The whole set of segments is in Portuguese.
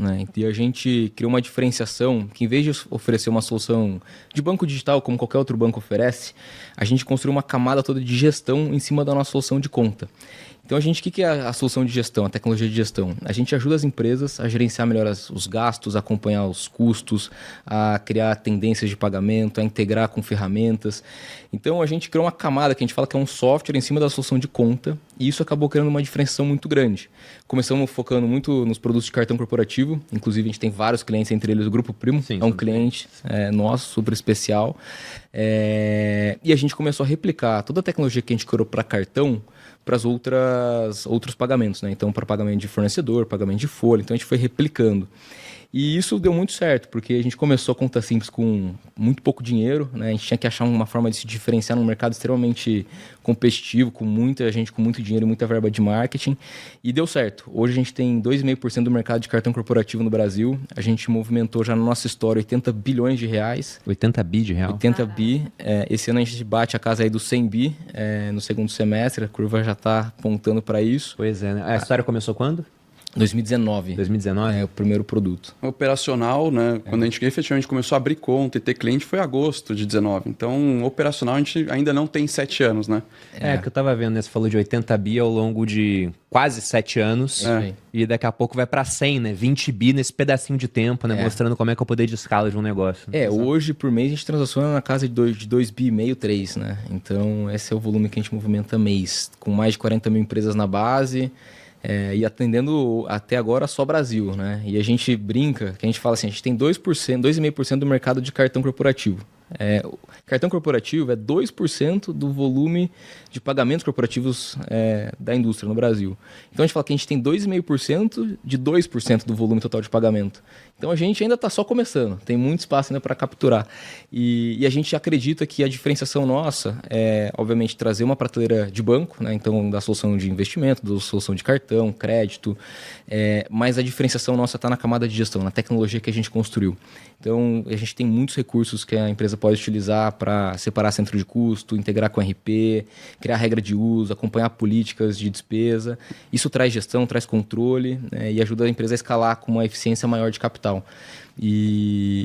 né? E a gente criou uma diferenciação que, em vez de oferecer uma solução de banco digital, como qualquer outro banco oferece, a gente construiu uma camada toda de gestão em cima da nossa solução de conta. Então, o que é a solução de gestão, a tecnologia de gestão? A gente ajuda as empresas a gerenciar melhor os gastos, a acompanhar os custos, a criar tendências de pagamento, a integrar com ferramentas. Então, a gente criou uma camada que a gente fala que é um software em cima da solução de conta, e isso acabou criando uma diferenciação muito grande. Começamos focando muito nos produtos de cartão corporativo, inclusive a gente tem vários clientes, entre eles o Grupo Primo, é um cliente nosso, super especial. E a gente começou a replicar toda a tecnologia que a gente criou para cartão, para os outros pagamentos, né? Então, para pagamento de fornecedor, pagamento de folha. Então, a gente foi replicando. E isso deu muito certo, porque a gente começou a conta simples com muito pouco dinheiro, né? A gente tinha que achar uma forma de se diferenciar num mercado extremamente competitivo, com muita gente com muito dinheiro e muita verba de marketing. E deu certo. Hoje a gente tem 2,5% do mercado de cartão corporativo no Brasil. A gente movimentou já na nossa história 80 bilhões de reais. 80 bi de real? 80 bi. Esse ano a gente bate a casa aí dos 100 bi no segundo semestre. A curva já está apontando para isso. Pois é, né? A história começou quando? 2019. 2019? É o primeiro produto. Operacional, né? Quando a gente efetivamente começou a abrir conta e ter cliente foi agosto de 19. Então, operacional a gente ainda não tem 7 anos, né? Que eu tava vendo, né? Você falou de 80 bi ao longo de quase 7 anos. E daqui a pouco vai para 100, né? 20 bi nesse pedacinho de tempo, né? Mostrando como é que é o poder de escala de um negócio. Hoje, por mês, a gente transaciona na casa de 2 bi e meio, 3, né? Então, esse é o volume que a gente movimenta mês. Com mais de 40 mil empresas na base... e atendendo até agora só Brasil, né? E a gente brinca, que a gente fala assim, a gente tem 2,5% do mercado de cartão corporativo. O cartão corporativo é 2% do volume de pagamentos corporativos da indústria no Brasil. Então a gente fala que a gente tem 2,5% de 2% do volume total de pagamento. Então a gente ainda está só começando, tem muito espaço ainda para capturar. E a gente acredita que a diferenciação nossa é, obviamente, trazer uma prateleira de banco, né? Então da solução de investimento, da solução de cartão, crédito, mas a diferenciação nossa está na camada de gestão, na tecnologia que a gente construiu. Então a gente tem muitos recursos que a empresa pode utilizar para separar centro de custo, integrar com RP, criar regra de uso, acompanhar políticas de despesa. Isso traz gestão, traz controle, né? E ajuda a empresa a escalar com uma eficiência maior de capital.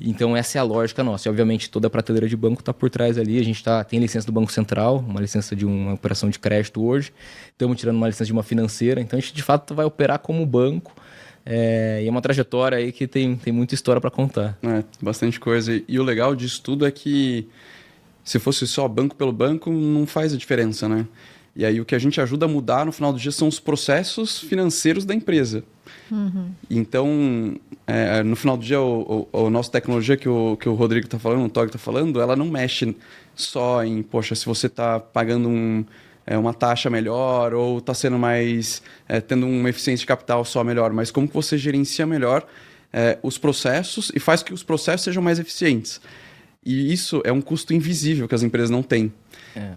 Então essa é a lógica nossa. E, obviamente, toda a prateleira de banco está por trás ali. A gente tem licença do Banco Central, uma licença de uma operação de crédito hoje. Estamos tirando uma licença de uma financeira. Então a gente, de fato, vai operar como banco. E é uma trajetória aí que tem muita história para contar. Bastante coisa. E o legal disso tudo é que se fosse só banco pelo banco, não faz a diferença, né? E aí o que a gente ajuda a mudar no final do dia são os processos financeiros da empresa. Então, no final do dia, a nossa tecnologia que o Rodrigo está falando, o Tog está falando, ela não mexe só em, poxa, se você está pagando uma taxa melhor ou está sendo mais, tendo uma eficiência de capital só melhor, mas como que você gerencia melhor os processos e faz que os processos sejam mais eficientes. E isso é um custo invisível que as empresas não têm.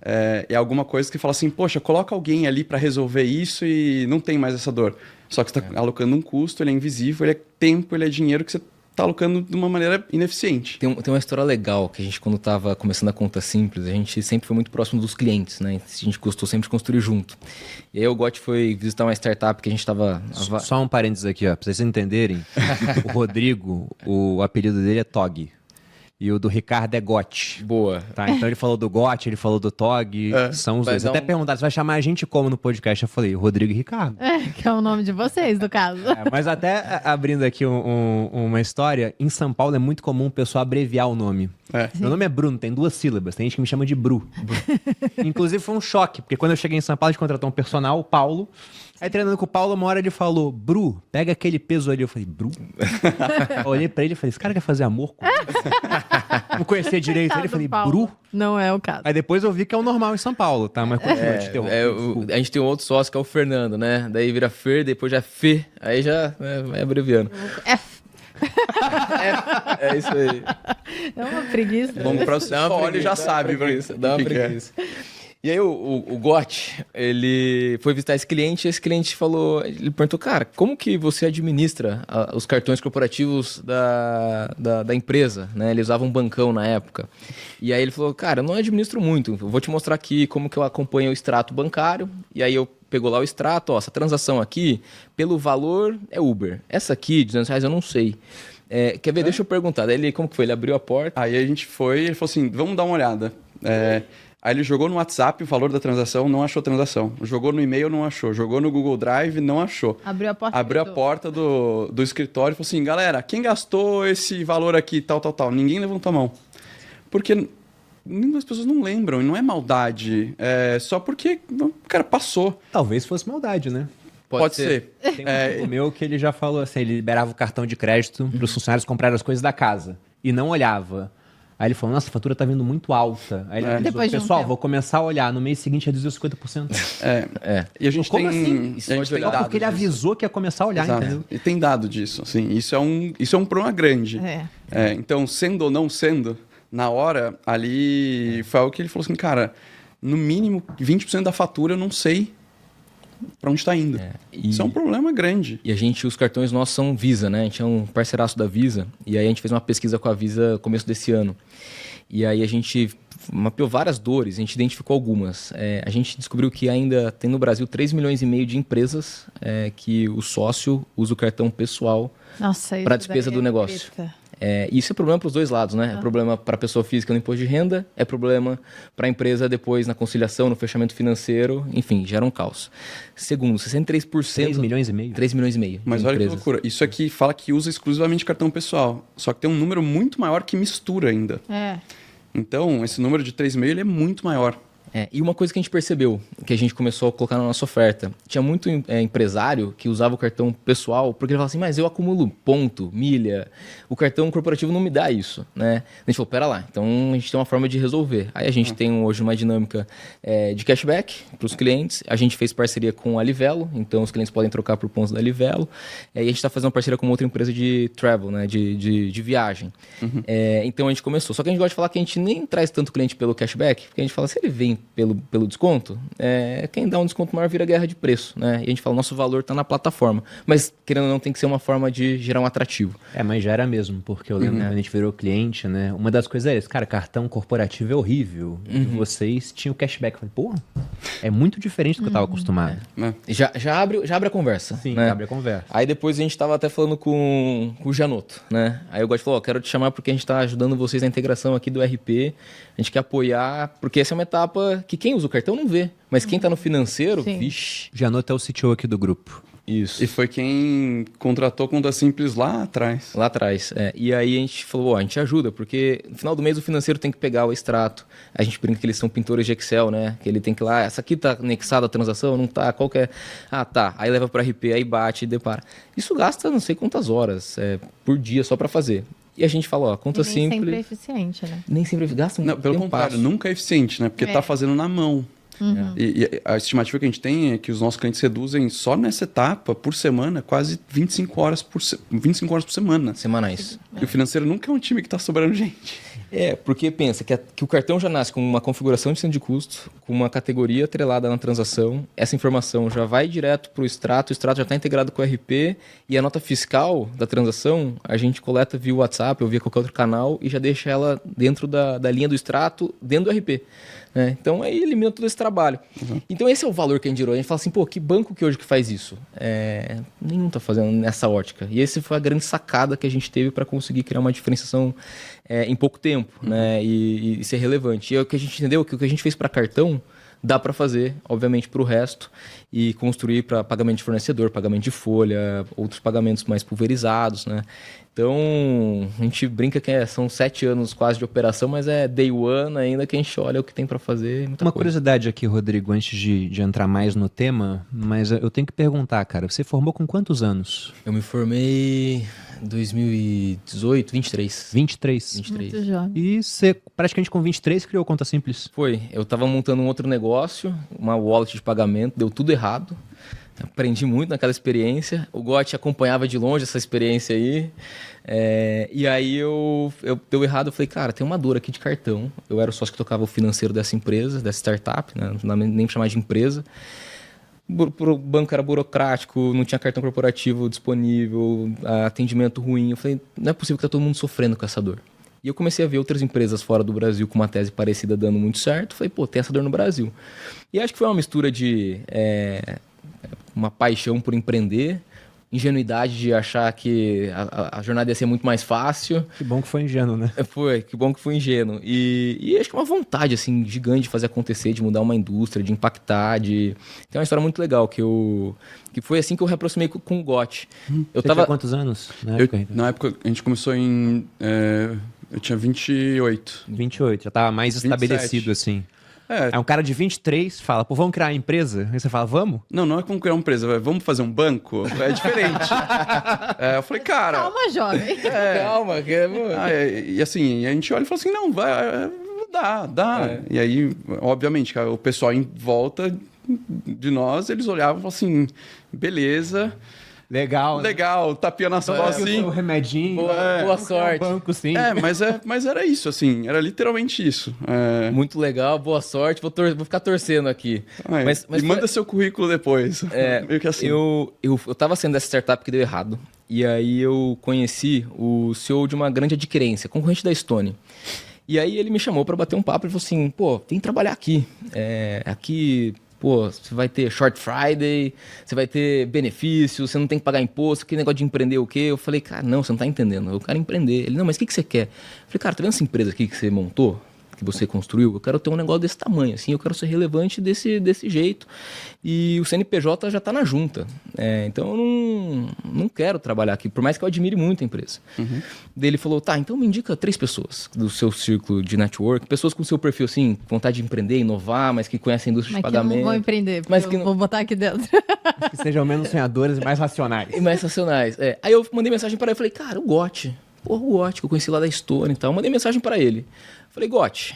É alguma coisa que fala assim, poxa, coloca alguém ali para resolver isso e não tem mais essa dor. Só que você está alocando um custo, ele é invisível, ele é tempo, ele é dinheiro que você está alocando de uma maneira ineficiente. Tem uma história legal, que a gente, quando estava começando a conta simples, a gente sempre foi muito próximo dos clientes, né? A gente gostou sempre de construir junto. E aí o Gotti foi visitar uma startup que a gente estava... Só um parênteses aqui, ó, para vocês entenderem. O Rodrigo, o apelido dele é Tog. E o do Ricardo é Gotti. Boa. Tá, então ele falou do Gotti, ele falou do Tog, são os dois. Até perguntaram, você vai chamar a gente como no podcast? Eu falei, Rodrigo e Ricardo. Que é o nome de vocês, no caso. Mas até abrindo aqui uma história, em São Paulo é muito comum o pessoal abreviar o nome. Meu nome é Bruno, tem 2 sílabas, tem gente que me chama de Bru. Inclusive foi um choque, porque quando eu cheguei em São Paulo, a gente contratou um personal, o Paulo. Aí treinando com o Paulo, uma hora ele falou, Bru, pega aquele peso ali. Eu falei, Bru? Eu olhei pra ele e falei, esse cara quer fazer amor comigo? Não conhecia direito ele, eu falei, Bru? Não é o caso. Aí depois eu vi que é o normal em São Paulo, tá? Mas a gente tem um outro sócio que é o Fernando, né? Daí vira Fer, depois já Fê, aí já vai abreviando. F. É isso aí. É uma preguiça. Vamos para o olha já sabe. Dá uma preguiça. E aí o Gotti, ele foi visitar esse cliente e esse cliente ele perguntou, cara, como que você administra os cartões corporativos da empresa, né? Ele usava um bancão na época. E aí ele falou, cara, eu não administro muito, eu vou te mostrar aqui como que eu acompanho o extrato bancário. E aí eu pegou lá o extrato, ó, essa transação aqui, pelo valor é Uber. Essa aqui, R$200, eu não sei. Quer ver? Deixa eu perguntar. Daí ele, como que foi? Ele abriu a porta. Aí a gente foi, ele falou assim, vamos dar uma olhada. Aí ele jogou no WhatsApp o valor da transação, não achou transação. Jogou no e-mail, não achou. Jogou no Google Drive, não achou. Abriu a porta. Abriu a porta do escritório e falou assim, galera, quem gastou esse valor aqui, tal, tal, tal? Ninguém levantou a mão. Porque as pessoas não lembram, e não é maldade. É só porque o cara passou. Talvez fosse maldade, né? Pode ser. Tem um amigo meu que ele já falou assim, ele liberava o cartão de crédito para os funcionários comprarem as coisas da casa. E não olhava. Aí ele falou, nossa, a fatura tá vindo muito alta. Aí ele avisou, Depois de um pessoal, tempo. vou começar a olhar. No mês seguinte reduziu 50%. E a gente Como tem... assim? A gente tem Só dado porque ele disso. avisou que ia começar a olhar, Exato. entendeu? E tem dado disso, assim. Isso é um problema grande. Então, sendo ou não sendo, na hora, ali, foi algo que ele falou assim, cara, no mínimo 20% da fatura eu não sei para onde está indo. Isso é um problema grande. E os cartões nossos são Visa, né? A gente é um parceiraço da Visa. E aí a gente fez uma pesquisa com a Visa no começo desse ano. E aí a gente mapeou várias dores, a gente identificou algumas. A gente descobriu que ainda tem no Brasil 3,5 milhões de empresas que o sócio usa o cartão pessoal para a despesa do negócio. Isso é problema para os dois lados, né? É problema para a pessoa física no imposto de renda, é problema para a empresa depois na conciliação, no fechamento financeiro, enfim, gera um caos. Segundo, 63%... 3 milhões e meio? 3 milhões e meio. Mas de olha empresas. que loucura. Isso aqui fala que usa exclusivamente cartão pessoal. Só que tem um número muito maior que mistura ainda. Então, esse número de 3,5 ele é muito maior. E uma coisa que a gente percebeu, que a gente começou a colocar na nossa oferta, tinha muito empresário que usava o cartão pessoal, porque ele falava assim, mas eu acumulo ponto, milha, o cartão corporativo não me dá isso, né? A gente falou, pera lá, então a gente tem uma forma de resolver. Aí a gente tem hoje uma dinâmica de cashback para os clientes, a gente fez parceria com a Livelo, então os clientes podem trocar por pontos da Livelo, e a gente está fazendo uma parceria com uma outra empresa de travel, né? de viagem. Então a gente começou, só que a gente gosta de falar que a gente nem traz tanto cliente pelo cashback, porque a gente fala, se ele vem pelo desconto, quem dá um desconto maior vira guerra de preço, né? E a gente fala, nosso valor está na plataforma. Mas, querendo ou não, tem que ser uma forma de gerar um atrativo. Mas já era mesmo, porque eu lembro quando a gente virou cliente, né? Uma das coisas é isso, cara, cartão corporativo é horrível. E vocês tinham cashback. Eu falei, pô, é muito diferente do que eu estava acostumado. Já abre a conversa. Sim, né? abre a conversa. Aí depois a gente estava até falando com o Janotto, né? Aí eu gosto de falar, quero te chamar porque a gente está ajudando vocês na integração aqui do RP, a gente quer apoiar, porque essa é uma etapa que quem usa o cartão não vê, mas quem está no financeiro, vixe. Janotto é o CTO aqui do grupo. Isso. E foi quem contratou Conta Simples lá atrás. Lá atrás. E aí a gente falou, a gente ajuda, porque no final do mês o financeiro tem que pegar o extrato. A gente brinca que eles são pintores de Excel, né? Que ele tem que ir lá, essa aqui tá anexada a transação, não tá, qual que é? Ah, tá. Aí leva para RP, aí bate e depara. Isso gasta não sei quantas horas por dia só para fazer. E a gente fala, conta simples. Nem sempre é eficiente, né? Nem sempre gasta Não, pelo contrário, nunca é eficiente, né? Porque tá fazendo na mão. E a estimativa que a gente tem é que os nossos clientes reduzem só nessa etapa, por semana, quase 25 horas por semana. Semanais. E o financeiro nunca é um time que tá sobrando gente. Porque pensa que o cartão já nasce com uma configuração de centro de custo, com uma categoria atrelada na transação, essa informação já vai direto para o extrato já está integrado com o RP, e a nota fiscal da transação a gente coleta via WhatsApp ou via qualquer outro canal e já deixa ela dentro da linha do extrato, dentro do RP. Né? Então aí elimina todo esse trabalho. Então esse é o valor que a gente gerou. A gente fala assim, que banco que hoje que faz isso? Nenhum está fazendo nessa ótica. E essa foi a grande sacada que a gente teve para conseguir criar uma diferenciação em pouco tempo, né? E ser relevante. E é o que a gente entendeu, que o que a gente fez para cartão dá para fazer, obviamente, para o resto e construir para pagamento de fornecedor, pagamento de folha, outros pagamentos mais pulverizados, né? Então, a gente brinca que são 7 anos quase de operação, mas é day one ainda que a gente olha o que tem para fazer. Uma curiosidade aqui, Rodrigo, antes de entrar mais no tema, mas eu tenho que perguntar, cara, você formou com quantos anos? Eu me formei em 2018, 23. 23? Muito jovem. E você, praticamente com 23, criou Conta Simples? Foi. Eu estava montando um outro negócio, uma wallet de pagamento, deu tudo errado. Aprendi muito naquela experiência. O Gotti acompanhava de longe essa experiência aí. E aí eu deu errado. Eu falei, cara, tem uma dor aqui de cartão. Eu era o sócio que tocava o financeiro dessa empresa, dessa startup, né? Não dá nem pra chamar de empresa. O banco era burocrático, não tinha cartão corporativo disponível, atendimento ruim. Eu falei, não é possível que tá todo mundo sofrendo com essa dor. E eu comecei a ver outras empresas fora do Brasil com uma tese parecida dando muito certo. Falei, pô, tem essa dor no Brasil. E acho que foi uma mistura de uma paixão por empreender, ingenuidade de achar que a jornada ia ser muito mais fácil. Que bom que foi ingênuo, né? Que bom que foi ingênuo. E acho que uma vontade, assim, gigante de fazer acontecer, de mudar uma indústria, de impactar, de... Tem uma história muito legal, que foi assim que eu me aproximei com o GOT. Você tinha quantos anos na época? Na época, a gente começou eu tinha 28. 28, já tava mais 27. estabelecido, assim. É. É um cara de 23, fala, pô, vamos criar uma empresa? Aí você fala, vamos? Não é como criar uma empresa, vamos fazer um banco? É diferente. Eu falei, cara... Calma, jovem. Calma, e assim, a gente olha e fala assim, não, vai, dá. E aí, obviamente, cara, o pessoal em volta de nós, eles olhavam e falavam assim, beleza... Legal, né? Legal, tapinha nas costas, assim. O remedinho. Boa sorte. Banco, sim. Mas era isso, assim. Era literalmente isso. Muito legal, boa sorte. Vou ficar torcendo aqui. Mas manda seu currículo depois. Meio que assim. Eu tava saindo dessa startup que deu errado. E aí eu conheci o CEO de uma grande adquirência, concorrente da Stone. E aí ele me chamou para bater um papo e falou assim, pô, vem trabalhar aqui. Aqui... Pô, você vai ter Short Friday, você vai ter benefícios, você não tem que pagar imposto, que negócio de empreender o quê? Eu falei, cara, não, você não tá entendendo, eu quero empreender. Ele, não, mas o que você quer? Eu falei, cara, tá vendo essa empresa aqui que você montou, que você construiu? Eu quero ter um negócio desse tamanho, assim, eu quero ser relevante desse jeito. E o CNPJ já tá na junta. Então eu não quero trabalhar aqui, por mais que eu admire muito a empresa. Uhum. Daí ele falou, tá, então me indica 3 pessoas do seu círculo de network, pessoas com seu perfil, assim, vontade de empreender, inovar, mas que conhecem a indústria de pagamento. Mas que não vão empreender, mas que vou botar aqui dentro. Que sejam menos sonhadores e mais racionais. E mais racionais, Aí eu mandei mensagem para ele, falei, cara, o GOT, que eu conheci lá da Stone e tal. Eu mandei mensagem para ele. Falei, GOT,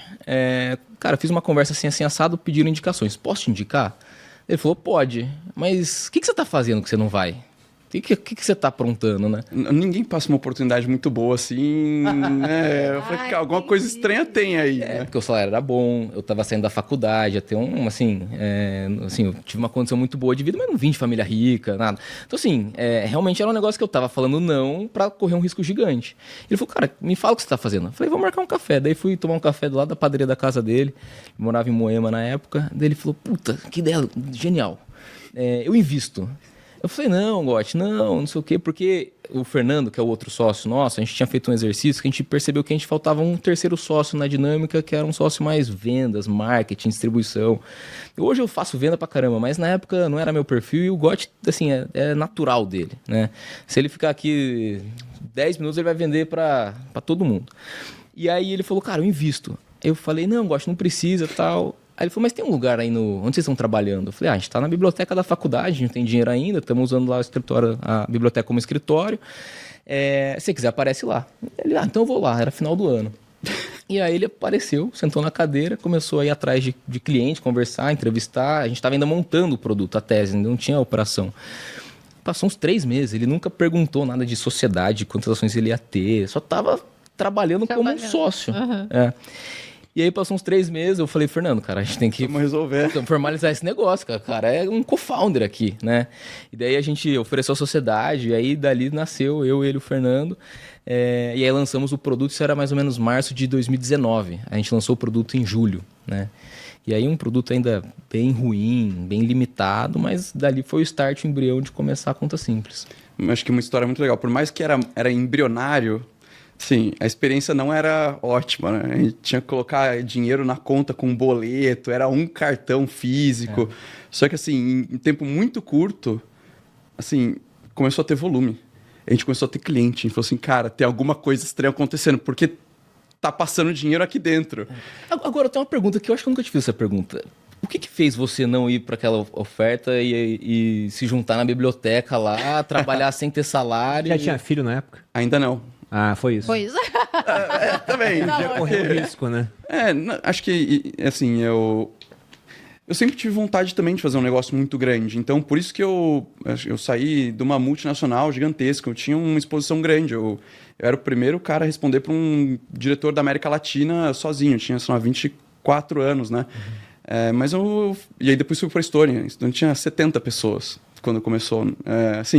cara, fiz uma conversa assim assado, pediram indicações. Posso te indicar? Ele falou, pode, mas o que você tá fazendo que você não vai? O que você tá aprontando, né? Ninguém passa uma oportunidade muito boa assim, né? Eu falei, alguma coisa estranha tem aí, né? Porque o salário era bom, eu tava saindo da faculdade, até eu tive uma condição muito boa de vida, mas não vim de família rica, nada. Então, assim, realmente era um negócio que eu tava falando não pra correr um risco gigante. Ele falou, cara, me fala o que você tá fazendo. Eu falei, vou marcar um café. Daí fui tomar um café do lado da padaria da casa dele, eu morava em Moema na época. Daí ele falou, puta, que ideia genial. Eu invisto. Eu falei, não, Gotti, não sei o quê, porque o Fernando, que é o outro sócio nosso, a gente tinha feito um exercício que a gente percebeu que a gente faltava um terceiro sócio na dinâmica, que era um sócio mais vendas, marketing, distribuição. Hoje eu faço venda pra caramba, mas na época não era meu perfil e o Gotti, assim, é natural dele, né? Se ele ficar aqui 10 minutos, ele vai vender pra todo mundo. E aí ele falou, cara, eu invisto. Eu falei, não, Gotti, não precisa, tal... Aí ele falou, mas tem um lugar aí onde vocês estão trabalhando? Eu falei, a gente está na biblioteca da faculdade, a gente não tem dinheiro ainda, estamos usando lá o escritório, a biblioteca como escritório. Se quiser, aparece lá. Ele, então eu vou lá, era final do ano. E aí ele apareceu, sentou na cadeira, começou a ir atrás de cliente, conversar, entrevistar. A gente estava ainda montando o produto, a tese, ainda não tinha a operação. Passou uns 3 meses, ele nunca perguntou nada de sociedade, quantas ações ele ia ter, só estava trabalhando como um sócio. Uhum. E aí passou uns 3 meses, eu falei, Fernando, cara, a gente tem que formalizar esse negócio, cara. O cara é um co-founder aqui, né? E daí a gente ofereceu a sociedade, e aí dali nasceu eu, ele e o Fernando. E aí lançamos o produto, isso era mais ou menos março de 2019. A gente lançou o produto em julho, né? E aí um produto ainda bem ruim, bem limitado, mas dali foi o start, o embrião de começar a Conta Simples. Acho que uma história muito legal. Por mais que era embrionário, sim, a experiência não era ótima, né? A gente tinha que colocar dinheiro na conta com um boleto, era um cartão físico. Só que, assim, em tempo muito curto, assim, começou a ter volume. A gente começou a ter cliente. A gente falou assim, cara, tem alguma coisa estranha acontecendo, porque tá passando dinheiro aqui dentro. Agora, tem uma pergunta que eu acho que eu nunca te fiz essa pergunta. O que fez você não ir para aquela oferta e se juntar na biblioteca lá, trabalhar sem ter salário? Já tinha filho na época? Ainda não. Ah, foi isso. Foi isso. Também. Já correu risco, né? Acho que, assim, eu sempre tive vontade também de fazer um negócio muito grande. Então, por isso que eu saí de uma multinacional gigantesca. Eu tinha uma exposição grande. Eu era o primeiro cara a responder para um diretor da América Latina sozinho. Eu tinha, sei lá, 24 anos, né? Mas e aí depois fui para a Estônia. Então, tinha 70 pessoas quando começou. Assim,